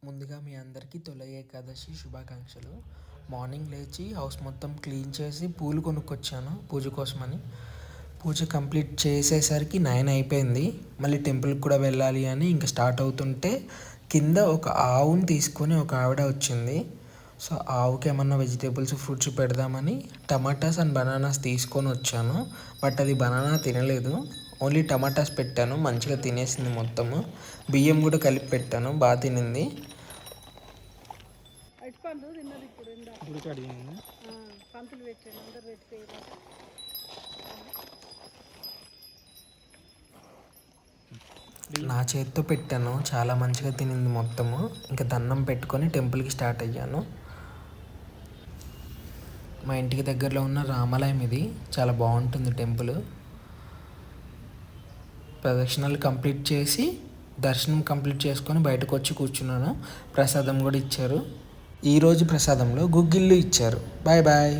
ముందుగా మీ అందరికీ తొలి ఏకాదశి శుభాకాంక్షలు. మార్నింగ్ లేచి హౌస్ మొత్తం క్లీన్ చేసి పూలు కొనుక్కొచ్చాను పూజ కోసమని. పూజ కంప్లీట్ చేసేసరికి 9 అయిపోయింది. మళ్ళీ టెంపుల్కి కూడా వెళ్ళాలి అని ఇంకా స్టార్ట్ అవుతుంటే కింద ఒక ఆవుని తీసుకొని ఒక ఆవిడ వచ్చింది. సో ఆవుకి ఏమన్నా వెజిటేబుల్స్ ఫ్రూట్స్ పెడదామని టమాటాస్ అండ్ బనానాస్ తీసుకొని వచ్చాను. బట్ అది బనానా తినలేదు, ఓన్లీ టమాటాస్ పెట్టాను. మంచిగా తినేసింది మొత్తము. బియ్యం కూడా కలిపి పెట్టాను, బాగా తినింది. నా చేతితో పెట్టాను, చాలా మంచిగా తినింది మొత్తము. ఇంకా దండం పెట్టుకొని టెంపుల్కి స్టార్ట్ అయ్యాను. మా ఇంటికి దగ్గరలో ఉన్న రామాలయం ఇది, చాలా బాగుంటుంది టెంపుల్. ప్రదక్షిణలు కంప్లీట్ చేసి దర్శనం కంప్లీట్ చేసుకొని బయటకు వచ్చి కూర్చున్నాను. ప్రసాదం కూడా ఇచ్చారు. ఈరోజు ప్రసాదంలో గుగ్గిళ్ళు ఇచ్చారు. Bye bye.